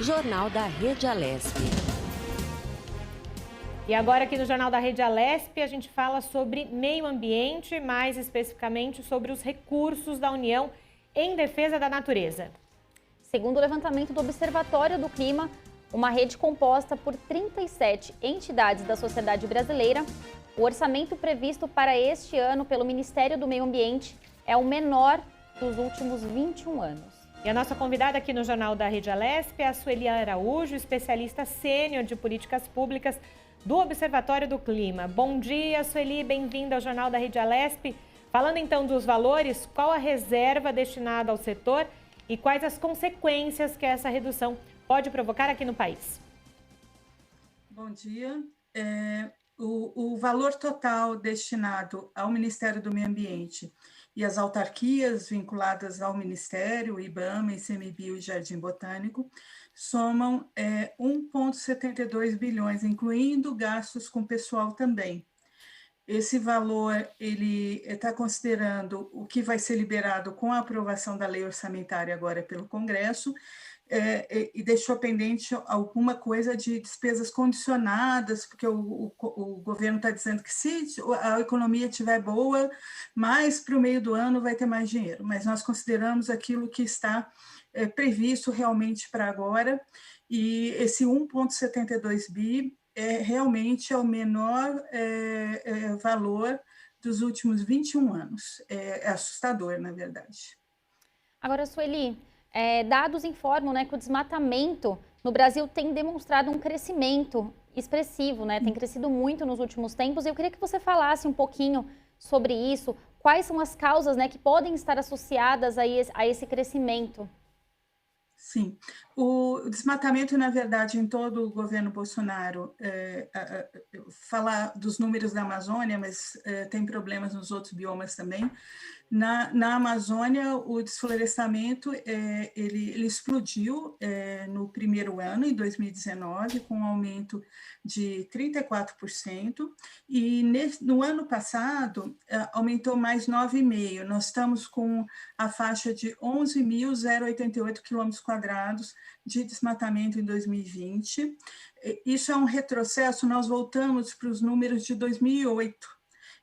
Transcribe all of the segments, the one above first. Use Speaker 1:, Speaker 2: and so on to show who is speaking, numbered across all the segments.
Speaker 1: Jornal da Rede Alesp.
Speaker 2: E agora aqui no Jornal da Rede Alesp a gente fala sobre meio ambiente, mais especificamente sobre os recursos da União em defesa da natureza.
Speaker 3: Segundo o levantamento do Observatório do Clima, uma rede composta por 37 entidades da sociedade brasileira, o orçamento previsto para este ano pelo Ministério do Meio Ambiente é o menor dos últimos 21 anos.
Speaker 2: E a nossa convidada aqui no Jornal da Rede Alesp é a Sueli Araújo, especialista sênior de políticas públicas do Observatório do Clima. Bom dia, Sueli, bem-vinda ao Jornal da Rede Alesp. Falando então dos valores, qual a reserva destinada ao setor e quais as consequências que essa redução pode provocar aqui no país?
Speaker 4: Bom dia. O valor total destinado ao Ministério do Meio Ambiente e às autarquias vinculadas ao Ministério, IBAMA, ICMBio e Jardim Botânico, somam 1,72 bilhões, incluindo gastos com pessoal também. Esse valor ele está considerando o que vai ser liberado com a aprovação da lei orçamentária agora pelo Congresso, e deixou pendente alguma coisa de despesas condicionadas, porque o governo está dizendo que se a economia estiver boa, mais para o meio do ano vai ter mais dinheiro, mas nós consideramos aquilo que está previsto realmente para agora, e esse 1,72 bi realmente é o menor valor dos últimos 21 anos. É assustador, na verdade.
Speaker 3: Agora, Sueli, dados informam, né, que o desmatamento no Brasil tem demonstrado um crescimento expressivo, né? Tem crescido muito nos últimos tempos. Eu queria que você falasse um pouquinho sobre isso. Quais são as causas, né, que podem estar associadas a esse crescimento?
Speaker 4: Sim, o desmatamento, na verdade, em todo o governo Bolsonaro, falar dos números da Amazônia, mas tem problemas nos outros biomas também. Na Amazônia, o desflorestamento ele explodiu no primeiro ano, em 2019, com um aumento de 34%, e no ano passado aumentou mais 9,5%. Nós estamos com a faixa de 11.088 quilômetros quadrados de desmatamento em 2020. Isso é um retrocesso, nós voltamos para os números de 2008.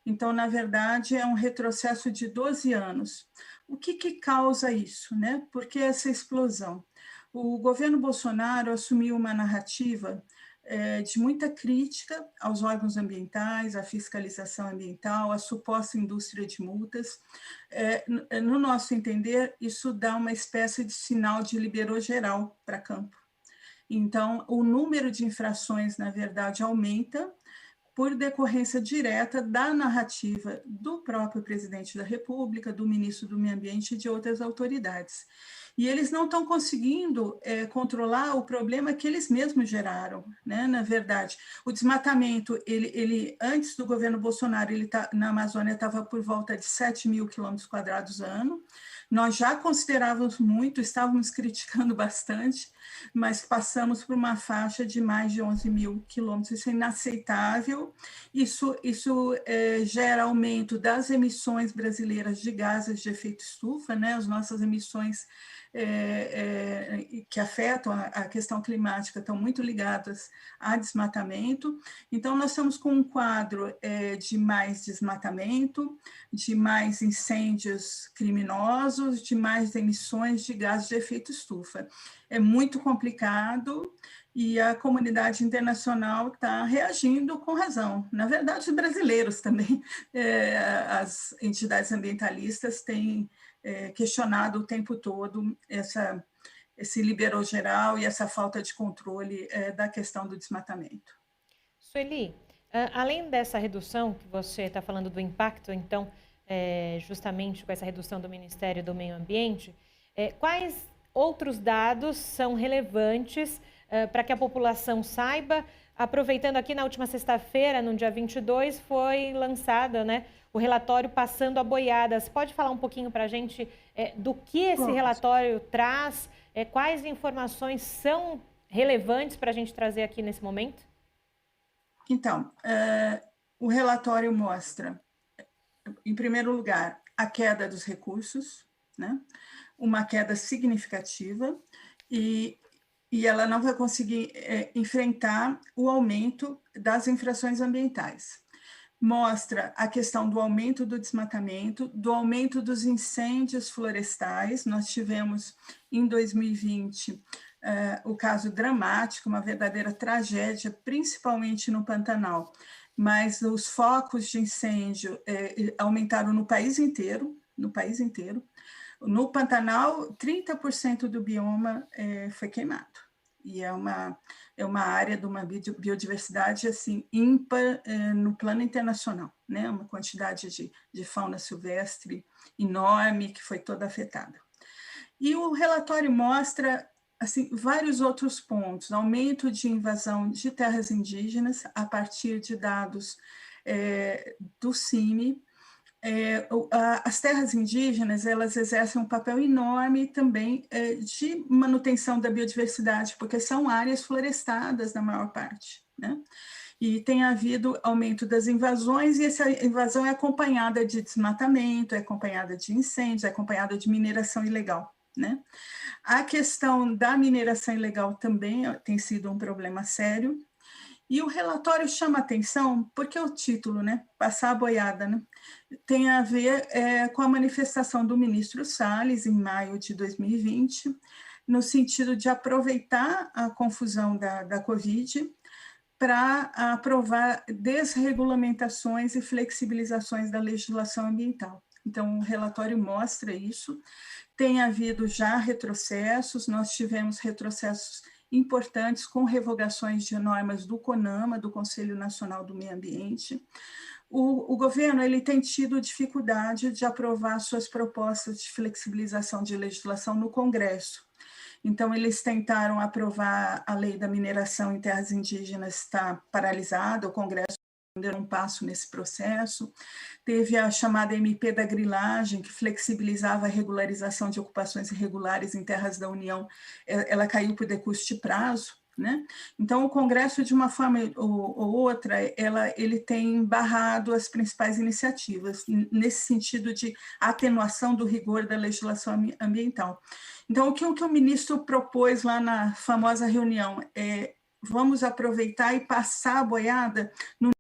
Speaker 4: Então, na verdade, é um retrocesso de 12 anos. O que causa isso, né? Por que essa explosão? O governo Bolsonaro assumiu uma narrativa de muita crítica aos órgãos ambientais, à fiscalização ambiental, à suposta indústria de multas. No nosso entender, isso dá uma espécie de sinal de liberou geral para campo. Então, o número de infrações, na verdade, aumenta por decorrência direta da narrativa do próprio presidente da República, do ministro do Meio Ambiente e de outras autoridades. E eles não estão conseguindo controlar o problema que eles mesmos geraram, né? Na verdade, o desmatamento, ele antes do governo Bolsonaro, na Amazônia estava por volta de 7 mil quilômetros quadrados ano. Nós já considerávamos muito, estávamos criticando bastante, mas passamos por uma faixa de mais de 11 mil quilômetros. Isso é inaceitável. Isso gera aumento das emissões brasileiras de gases de efeito estufa, né? As nossas emissões que afetam a questão climática estão muito ligadas a desmatamento. Então, nós estamos com um quadro de mais desmatamento, de mais incêndios criminosos, de mais emissões de gases de efeito estufa. É muito complicado e a comunidade internacional está reagindo com razão. Na verdade, os brasileiros também, as entidades ambientalistas têm questionado o tempo todo esse liberou geral e essa falta de controle da questão do desmatamento.
Speaker 2: Sueli, além dessa redução que você está falando do impacto, então, justamente com essa redução do Ministério do Meio Ambiente, quais outros dados são relevantes para que a população saiba? Aproveitando aqui, na última sexta-feira, no dia 22, foi lançado, né, o relatório Passando a Boiada. Você pode falar um pouquinho para a gente do que esse relatório traz? Quais informações são relevantes para a gente trazer aqui nesse momento?
Speaker 4: Então, o relatório mostra, em primeiro lugar, a queda dos recursos, né? Uma queda significativa, e e ela não vai conseguir enfrentar o aumento das infrações ambientais. Mostra a questão do aumento do desmatamento, do aumento dos incêndios florestais. Nós tivemos, em 2020, o caso dramático, uma verdadeira tragédia, principalmente no Pantanal, mas os focos de incêndio aumentaram no país inteiro, no país inteiro. No Pantanal, 30% do bioma foi queimado. E é uma área de uma biodiversidade assim, ímpar no plano internacional, né? Uma quantidade de fauna silvestre enorme que foi toda afetada. E o relatório mostra assim, vários outros pontos, aumento de invasão de terras indígenas a partir de dados do CIMI. As terras indígenas, elas exercem um papel enorme também de manutenção da biodiversidade, porque são áreas florestadas na maior parte, né? E tem havido aumento das invasões, e essa invasão é acompanhada de desmatamento, é acompanhada de incêndios, é acompanhada de mineração ilegal, né? A questão da mineração ilegal também tem sido um problema sério, e o relatório chama atenção porque o título, né, passar a boiada, né, tem a ver com a manifestação do ministro Salles, em maio de 2020, no sentido de aproveitar a confusão da Covid para aprovar desregulamentações e flexibilizações da legislação ambiental. Então, o relatório mostra isso. Tem havido já retrocessos, nós tivemos retrocessos importantes com revogações de normas do CONAMA, do Conselho Nacional do Meio Ambiente. O governo ele tem tido dificuldade de aprovar suas propostas de flexibilização de legislação no Congresso. Então, eles tentaram aprovar a lei da mineração em terras indígenas, está paralisada, o Congresso deu um passo nesse processo. Teve a chamada MP da grilagem, que flexibilizava a regularização de ocupações irregulares em terras da União, ela caiu por decurso de prazo, né? Então, o Congresso, de uma forma ou outra, ele tem barrado as principais iniciativas, nesse sentido de atenuação do rigor da legislação ambiental. Então, o que o ministro propôs lá na famosa reunião é: vamos aproveitar e passar a boiada no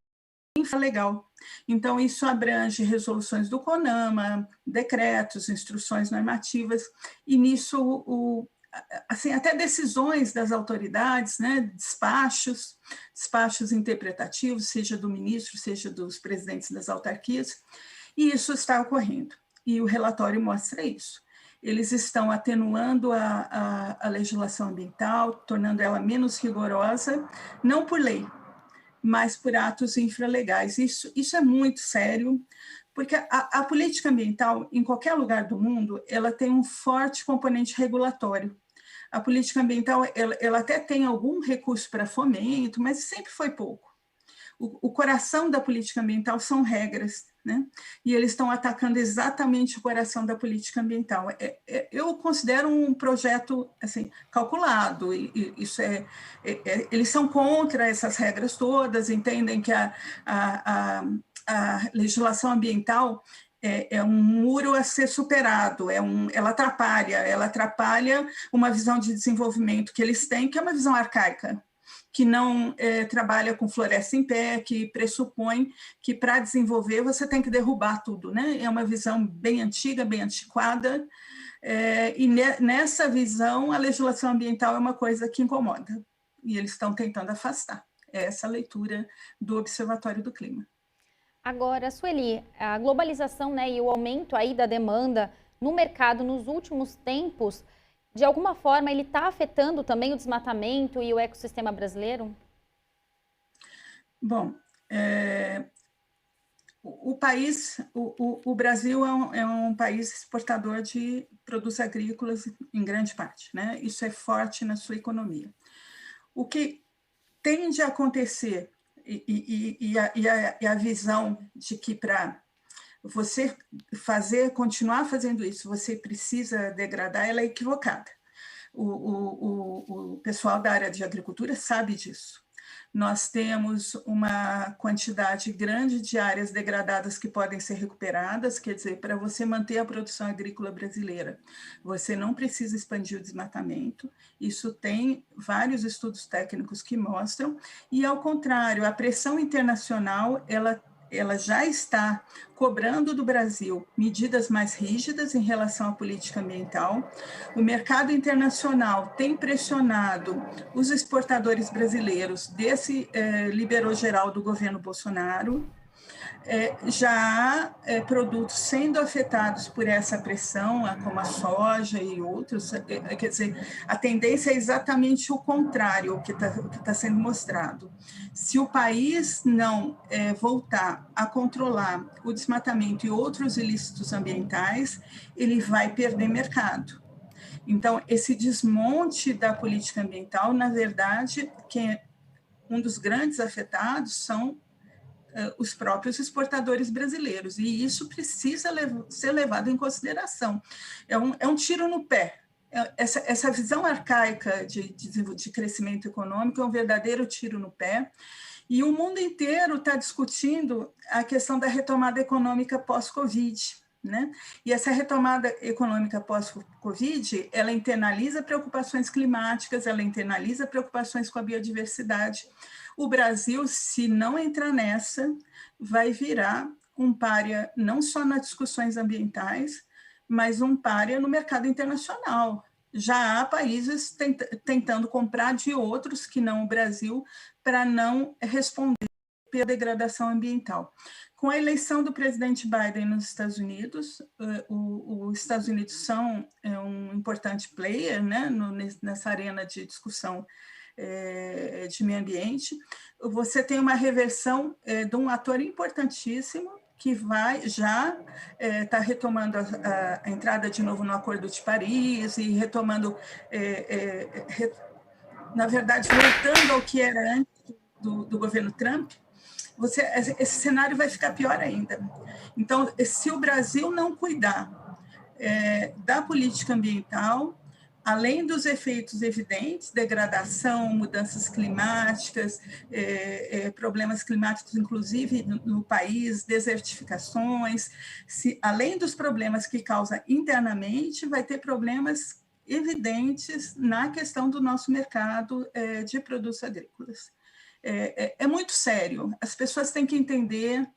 Speaker 4: infralegal. Então, isso abrange resoluções do CONAMA, decretos, instruções normativas, e nisso, assim, até decisões das autoridades, né, despachos interpretativos, seja do ministro, seja dos presidentes das autarquias, e isso está ocorrendo. E o relatório mostra isso. Eles estão atenuando a legislação ambiental, tornando ela menos rigorosa, não por lei, mas por atos infralegais. Isso é muito sério, porque a política ambiental, em qualquer lugar do mundo, ela tem um forte componente regulatório. A política ambiental, ela até tem algum recurso para fomento, mas sempre foi pouco. O coração da política ambiental são regras, né? E eles estão atacando exatamente o coração da política ambiental. Eu considero um projeto assim, calculado, isso eles são contra essas regras todas, entendem que a legislação ambiental é um muro a ser superado, ela atrapalha uma visão de desenvolvimento que eles têm, que é uma visão arcaica, que não trabalha com floresta em pé, que pressupõe que para desenvolver você tem que derrubar tudo, né? É uma visão bem antiga, bem antiquada, e nessa visão a legislação ambiental é uma coisa que incomoda, e eles estão tentando afastar. É essa a leitura do Observatório do Clima.
Speaker 3: Agora, Sueli, a globalização, né, e o aumento aí da demanda no mercado nos últimos tempos, de alguma forma, ele está afetando também o desmatamento e o ecossistema brasileiro?
Speaker 4: Bom, o Brasil é um país exportador de produtos agrícolas em grande parte, né? Isso é forte na sua economia. O que tende a acontecer, e a visão de que para você continuar fazendo isso, você precisa degradar, ela é equivocada. O pessoal da área de agricultura sabe disso. Nós temos uma quantidade grande de áreas degradadas que podem ser recuperadas, quer dizer, para você manter a produção agrícola brasileira, você não precisa expandir o desmatamento, isso tem vários estudos técnicos que mostram, e ao contrário, a pressão internacional, ela já está cobrando do Brasil medidas mais rígidas em relação à política ambiental. O mercado internacional tem pressionado os exportadores brasileiros desse liberou geral do governo Bolsonaro. Já há produtos sendo afetados por essa pressão, como a soja e outros, quer dizer, a tendência é exatamente o contrário, o que está sendo mostrado. Se o país não voltar a controlar o desmatamento e outros ilícitos ambientais, ele vai perder mercado. Então, esse desmonte da política ambiental, na verdade, um dos grandes afetados são os próprios exportadores brasileiros, e isso precisa ser levado em consideração. É um tiro no pé. Essa visão arcaica de crescimento econômico é um verdadeiro tiro no pé, e o mundo inteiro está discutindo a questão da retomada econômica pós-Covid, né? E essa retomada econômica pós-Covid, ela internaliza preocupações climáticas, ela internaliza preocupações com a biodiversidade. O Brasil, se não entrar nessa, vai virar um pária não só nas discussões ambientais, mas um pária no mercado internacional. Já há países tentando comprar de outros que não o Brasil para não responder pela degradação ambiental. Com a eleição do presidente Biden nos Estados Unidos, os Estados Unidos são um importante player, né, nessa arena de discussão de meio ambiente. Você tem uma reversão de um ator importantíssimo que está retomando a entrada de novo no Acordo de Paris e retomando, na verdade, voltando ao que era antes do governo Trump. Esse cenário vai ficar pior ainda. Então, se o Brasil não cuidar da política ambiental, além dos efeitos evidentes, degradação, mudanças climáticas, problemas climáticos, inclusive no país, desertificações, além dos problemas que causa internamente, vai ter problemas evidentes na questão do nosso mercado de produtos agrícolas. É muito sério. As pessoas têm que entender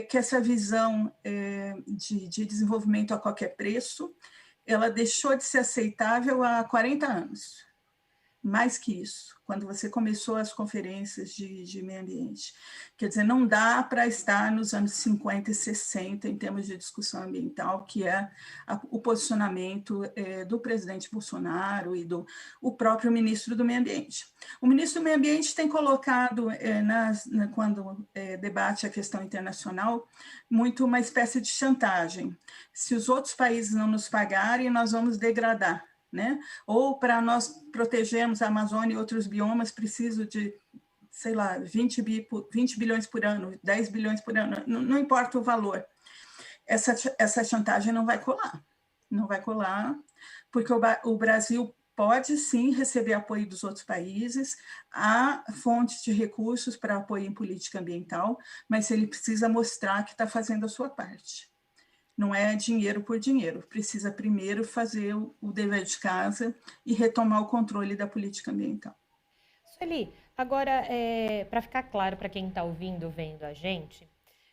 Speaker 4: que essa visão de desenvolvimento a qualquer preço, ela deixou de ser aceitável há 40 anos. Mais que isso, quando você começou as conferências de meio ambiente. Quer dizer, não dá para estar nos anos 50 e 60 em termos de discussão ambiental, que é o posicionamento do presidente Bolsonaro e o próprio ministro do Meio Ambiente. O ministro do Meio Ambiente tem colocado, quando debate a questão internacional, muito uma espécie de chantagem. Se os outros países não nos pagarem, nós vamos degradar. Né? Ou para nós protegermos a Amazônia e outros biomas, preciso de, sei lá, 20 bilhões por ano, 10 bilhões por ano, não importa o valor. Essa chantagem não vai colar, porque o Brasil pode sim receber apoio dos outros países, há fontes de recursos para apoio em política ambiental, mas ele precisa mostrar que está fazendo a sua parte. Não é dinheiro por dinheiro, precisa primeiro fazer o dever de casa e retomar o controle da política ambiental.
Speaker 2: Sueli, agora, para ficar claro para quem está ouvindo, vendo a gente,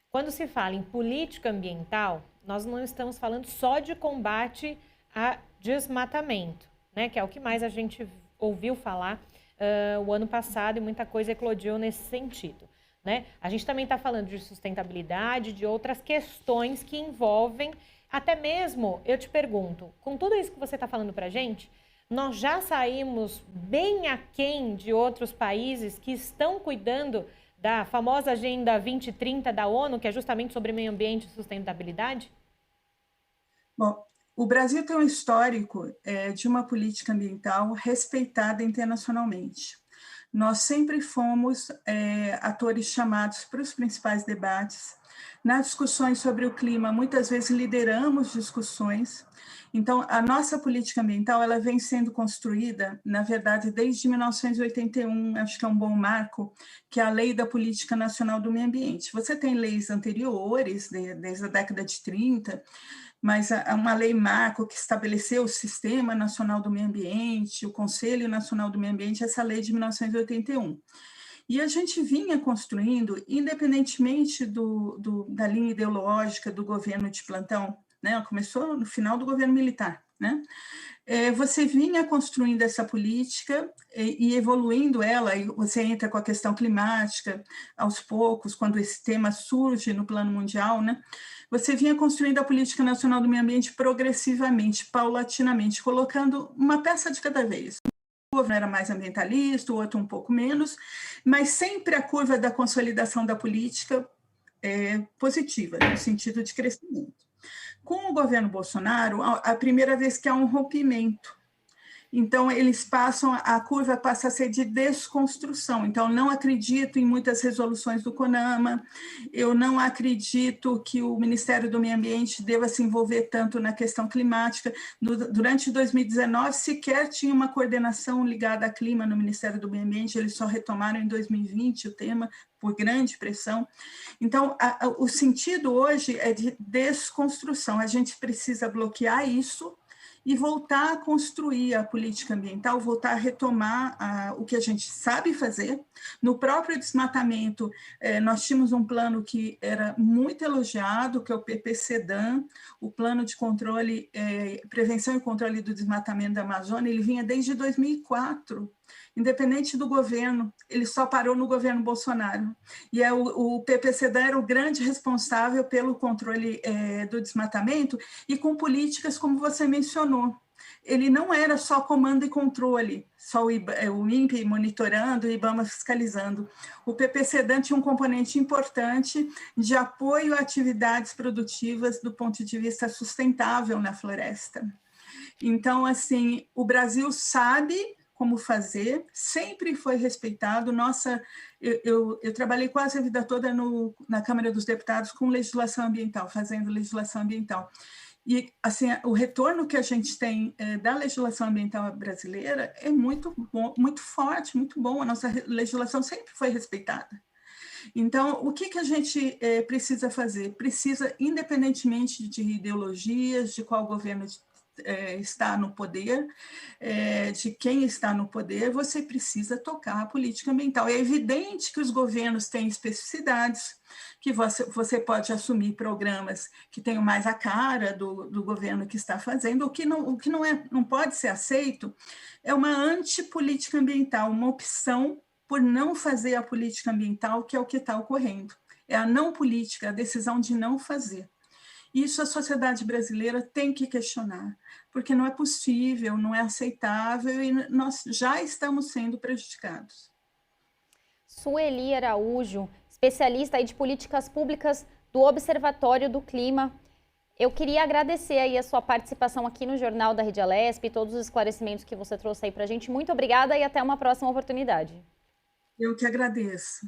Speaker 2: quando se fala em política ambiental, nós não estamos falando só de combate a desmatamento, né, que é o que mais a gente ouviu falar o ano passado e muita coisa eclodiu nesse sentido. Né? A gente também está falando de sustentabilidade, de outras questões que envolvem, até mesmo, eu te pergunto, com tudo isso que você está falando para a gente, nós já saímos bem aquém de outros países que estão cuidando da famosa Agenda 2030 da ONU, que é justamente sobre meio ambiente e sustentabilidade?
Speaker 4: Bom, o Brasil tem um histórico de uma política ambiental respeitada internacionalmente. Nós sempre fomos atores chamados para os principais debates. Nas discussões sobre o clima, muitas vezes lideramos discussões Então, a nossa política ambiental, ela vem sendo construída, na verdade, desde 1981, acho que é um bom marco, que é a Lei da Política Nacional do Meio Ambiente. Você tem leis anteriores, desde a década de 30, mas uma lei marco que estabeleceu o Sistema Nacional do Meio Ambiente, o Conselho Nacional do Meio Ambiente, essa lei de 1981. E a gente vinha construindo, independentemente da linha ideológica do governo de plantão, né? Começou no final do governo militar, né? Você vinha construindo essa política e evoluindo ela, e você entra com a questão climática, aos poucos, quando esse tema surge no plano mundial, né? Você vinha construindo a Política Nacional do Meio Ambiente progressivamente, paulatinamente, colocando uma peça de cada vez. O governo era mais ambientalista, o outro um pouco menos, mas sempre a curva da consolidação da política positiva, no sentido de crescimento. Com o governo Bolsonaro, a primeira vez que há um rompimento. Então, a curva passa a ser de desconstrução. Então, não acredito em muitas resoluções do CONAMA, eu não acredito que o Ministério do Meio Ambiente deva se envolver tanto na questão climática. Durante 2019, sequer tinha uma coordenação ligada a clima no Ministério do Meio Ambiente, eles só retomaram em 2020 o tema, por grande pressão. Então, o sentido hoje é de desconstrução. A gente precisa bloquear isso e voltar a construir a política ambiental, voltar a retomar o que a gente sabe fazer. No próprio desmatamento, nós tínhamos um plano que era muito elogiado, que é o PPCDAM, o Plano de Controle, Prevenção e Controle do Desmatamento da Amazônia. Ele vinha desde 2004, independente do governo, ele só parou no governo Bolsonaro. E o PPCDAM era o grande responsável pelo controle do desmatamento e com políticas como você mencionou. Ele não era só comando e controle, só o INPE monitorando, o IBAMA fiscalizando. O PPCDAM tinha um componente importante de apoio a atividades produtivas do ponto de vista sustentável na floresta. Então, assim, o Brasil sabe como fazer, sempre foi respeitado. Eu trabalhei quase a vida toda na Câmara dos Deputados com legislação ambiental, fazendo legislação ambiental. E assim, o retorno que a gente tem da legislação ambiental brasileira é muito bom, muito forte, muito bom. A nossa legislação sempre foi respeitada. Então, o que a gente precisa fazer? Precisa, independentemente de ideologias, de qual governo está no poder, de quem está no poder, você precisa tocar a política ambiental. É evidente que os governos têm especificidades, que você pode assumir programas que tenham mais a cara do governo que está fazendo. O que não pode ser aceito é uma antipolítica ambiental, uma opção por não fazer a política ambiental, que é o que está ocorrendo. É a não política, a decisão de não fazer. Isso a sociedade brasileira tem que questionar, porque não é possível, não é aceitável e nós já estamos sendo prejudicados.
Speaker 3: Sueli Araújo, especialista aí de políticas públicas do Observatório do Clima. Eu queria agradecer aí a sua participação aqui no Jornal da Rede Alesp e todos os esclarecimentos que você trouxe aí para a gente. Muito obrigada e até uma próxima oportunidade.
Speaker 4: Eu que agradeço.